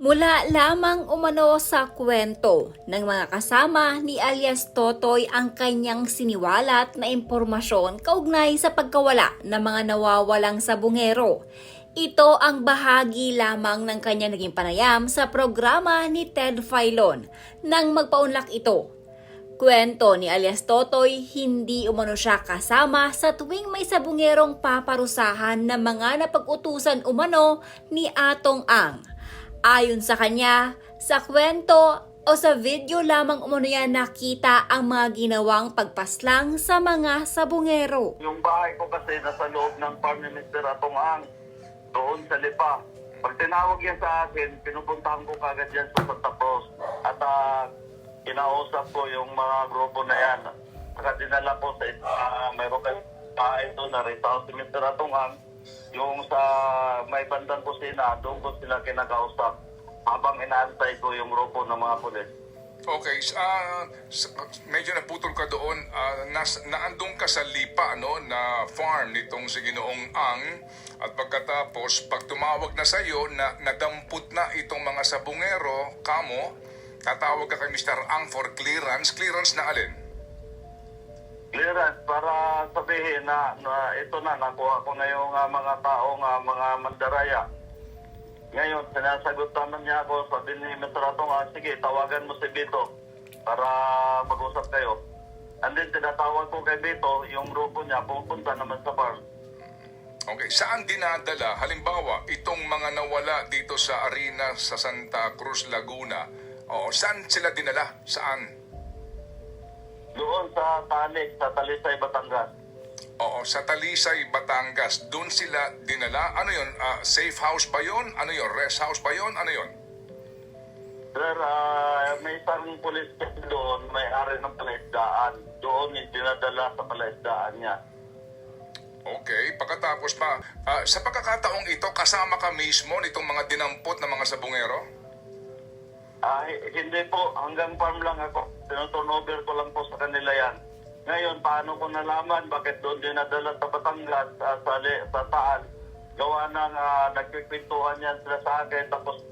Mula lamang umano sa kwento ng mga kasama ni alias Totoy ang kanyang siniwalat na impormasyon kaugnay sa pagkawala ng mga nawawalang sabungero. Ito ang bahagi lamang ng kanyang naging panayam sa programa ni Ted Filon nang magpaunlak ito. Kwento ni alias Totoy, hindi umano siya kasama sa tuwing may sabungerong paparusahan ng mga napag-utusan umano ni Atong Ang. Ayon sa kanya, sa kwento o sa video lamang umano yan nakita ang mga ginawang pagpaslang sa mga sabungero. Yung bahay ko kasi nasa loob ng farm ni Mr. Atong Ang, doon sa Lipa. Pag tinawag yan sa akin, pinupuntahan ko kagad yan sa Santa Cruz. At kinausap ko yung mga grupo na yan. Saka dinala ko sa mayroon kayo bahay doon na rin sa si Mr. Atong Ang. Yung sa may bandang kusina, doon ko sila kinakausap habang inaantay ko yung grupo ng mga pulis. Okay, medyo naputol ka doon. Naandun ka sa Lipa, no, na farm nitong si Ginoong Ang. At pagkatapos, pag tumawag na sa iyo na nadampot na itong mga sabungero, kamo, tatawag ka kay Mr. Ang for clearance. Clearance na alin? Clearance para sabihin na ito na, nakuha ko na yung mga taong mga mandaraya. Ngayon, sinasagot naman niya ako, sabi ni Mr. Atong, sige, tawagan mo si Bito para mag-usap kayo. And then, tinatawag ko kay Bito, yung grupo niya, pupunta naman sa farm. Okay, saan dinadala? Halimbawa, itong mga nawala dito sa arena sa Santa Cruz, Laguna. O, saan sila dinala? Saan? Doon sa Talisay, Batangas. Oo, sa Talisay, Batangas. Doon sila dinala. Ano yun? Safe house ba yun? Ano yun? Rest house ba yun? Ano yun? Sir, may isang pulis doon, may-ari ng palaisdaan. Doon yung dinadala sa palaisdaan niya. Okay, pagkatapos pa, sa pagkakataong ito, kasama ka mismo nitong mga dinampot na mga sabungero? Hindi po, hanggang farm lang ako. Tinuturnover ko lang po sa kanila yan. Ngayon, paano ko nalaman bakit doon dinadala sa Batangas, sa Taal? Gawa ng nagkikwentuhan yan sila sa akin, tapos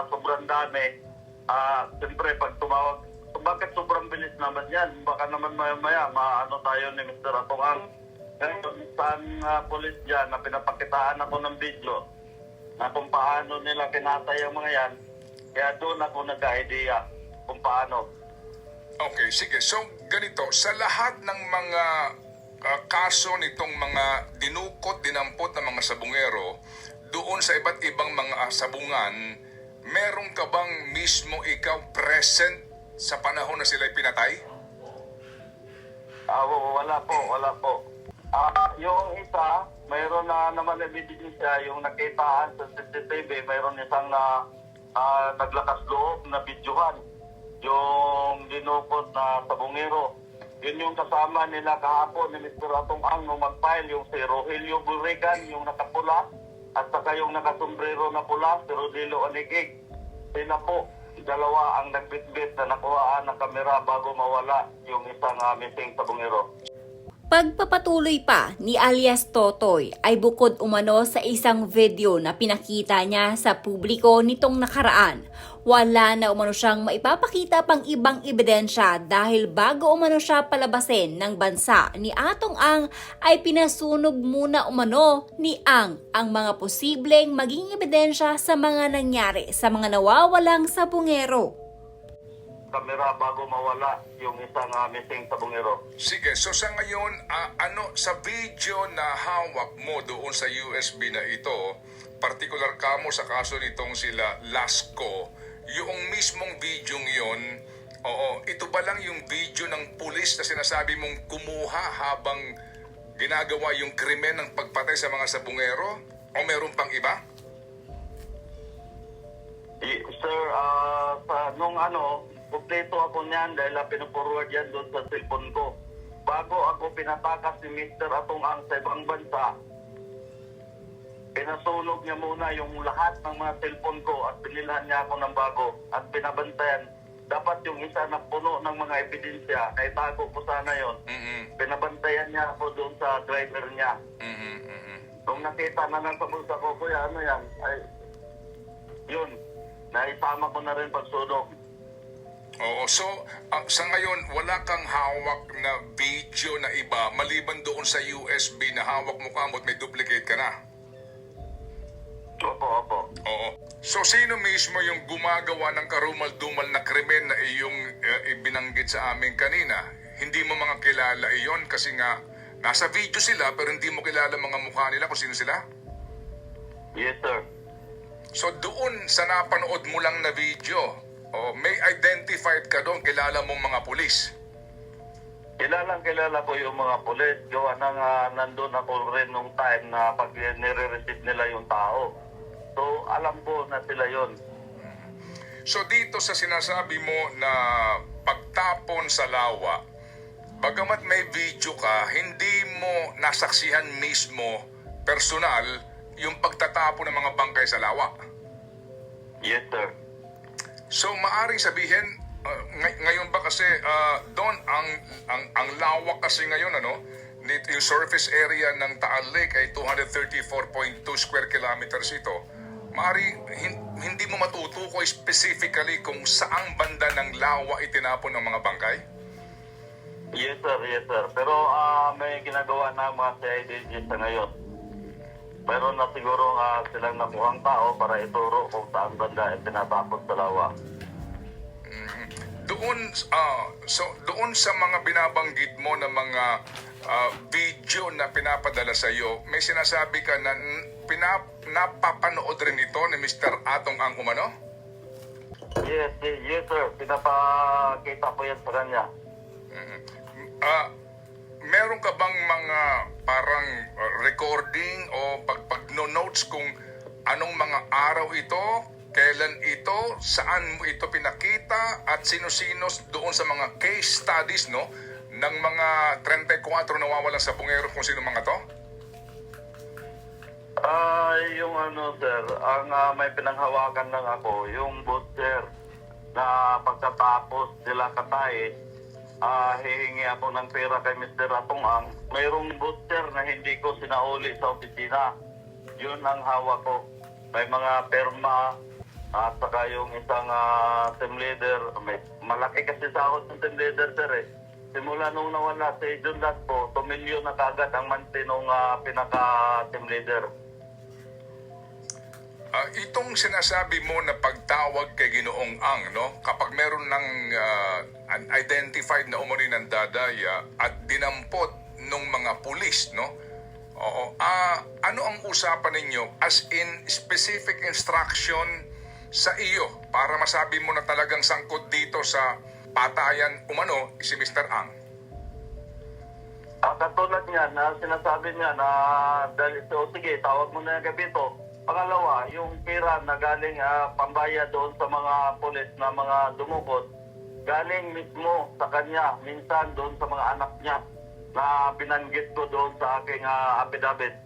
sobrang dami. Siyempre, pag tumawag, bakit sobrang bilis naman yan? Baka naman maya-maya, maano tayo ni Mr. Atong Ang. Ngayon, saan polis dyan na pinapakitaan ako ng video na kung paano nila kinatay ang mga yan, kaya doon ako nagka-idea kung paano. Okay, sige. So, ganito, sa lahat ng mga kaso nitong mga dinukot, dinampot ng mga sabungero, doon sa iba't ibang mga sabungan, meron ka bang mismo ikaw present sa panahon na sila'y pinatay? Wala po. Yung isa, mayroon na naman ebidensya, yung nakitaan sa CCTV, mayroon isang naglakas loob na videohan. Yung dinukot na sabungero. Yun yung kasama nila kahapon ni Mr. Atong Ang nung mag-file, yung si Rogelio Burrigan, yung nakapula, at saka yung nakasombrero na pula, si Rodilo Anigig. Sila po, dalawa ang nagbitbit na nakuhaan ng kamera bago mawala yung isang missing sabungero. Pagpapatuloy pa ni alias Totoy ay bukod umano sa isang video na pinakita niya sa publiko nitong nakaraan. Wala na umano siyang maipapakita pang ibang ebidensya dahil bago umano siya palabasin ng bansa ni Atong Ang ay pinasunog muna umano ni Ang mga posibleng maging ebidensya sa mga nangyari sa mga nawawalang sabungero. Kamera bago mawala yung isang missing sabungero. Sige, so sa ngayon, sa video na hawak mo doon sa USB na ito, particular ka mo sa kaso nitong sila Lasco, yung mismong video yon, ito ba lang yung video ng pulis na sinasabi mong kumuha habang ginagawa yung krimen ng pagpatay sa mga sabungero? O meron pang iba? Sir, kompleto ako niyan dahil pinuforward yan doon sa cellphone ko. Bago ako pinatakas ni Mr. Atong Ang sa ibang bansa, pinasunog niya muna yung lahat ng mga cellphone ko at binilhan niya ako ng bago at pinabantayan. Dapat yung isa na puno ng mga ebidensya, kahit tago ko sana yun, pinabantayan niya ako doon sa driver niya. Nung nakita na nasa bulsa ko, kuya, ano yan? Ay, yun. isama ko na rin pagsunog. Oo, so sa ngayon, wala kang hawak na video na iba maliban doon sa USB na hawak mo kamot may duplicate ka na. Opo. Oo. So sino mismo yung gumagawa ng karumal-dumal na krimen na iyong ibinanggit sa amin kanina? Hindi mo mga kilala iyon kasi nga nasa video sila pero hindi mo kilala mga mukha nila kung sino sila? Yes, sir. So doon sa napanood mo lang na video, may identified ka doon, kilala mong mga pulis. Kilala ko yung mga pulis. Gawa nang nandun ako rin nung time na pag nire-receive nila yung tao. So, alam ko na sila yon. So dito sa sinasabi mo na pagtapon sa lawa, bagamat may video ka, hindi mo nasaksihan mismo, personal, yung pagtatapon ng mga bangkay sa lawa. Yes, sir. So maaring sabihin, ngayon ba kasi doon ang lawak kasi ngayon yung surface area ng Taal Lake ay 234.2 square kilometers ito. Maaring hindi mo matutukoy specifically kung saang banda ng lawa itinapon ng mga bangkay? Yes, sir. Pero may ginagawa na mga CIDG sa ngayon. Meron na siguro silang nakuhang tao para ituro kung saan banda itinatapon sa lawa. Doon sa mga binabanggit mo na mga video na pinapadala sa iyo, may sinasabi ka na napapanood rin ito ni Mr. Atong ang umano? Yes, sir. Pinapakita ko yan sa kanya. Meron ka bang mga parang recording o pag-notes kung anong mga araw ito, kailan ito, saan mo ito pinakita, at sino-sino doon sa mga case studies ng mga 34 nawawalan sa bungero kung sino mga to? Yung sir, ang may pinanghawakan lang ako, yung booster na pagkatapos sila katay, hihingi ako ng pera kay Mr. Atong Ang. Mayroong booster na hindi ko sinauli sa opisina. Yun ang hawak ko. May mga perma at saka yung isang team leader. Malaki kasi sahod ng team leader, sir eh. Simula nung nawala si John Lasco, 2 milyon na kagad ang monthly nung pinaka-team leader. Itong sinasabi mo na pagtawag kay Ginoong Ang, kapag meron ng unidentified na umano'y nandadaya at dinampot ng mga pulis, ano ang usapan ninyo as in specific instruction sa iyo para masabi mo na talagang sangkot dito sa patayan umano si Mr. Ang? Katulad niya na sinasabi niya na sige, tawag mo na yung gabi to. Pangalawa, yung pera na galing pambaya doon sa mga pulis na mga dumukot, galing mismo sa kanya, minsan doon sa mga anak niya na binanggit ko doon sa aking affidavit.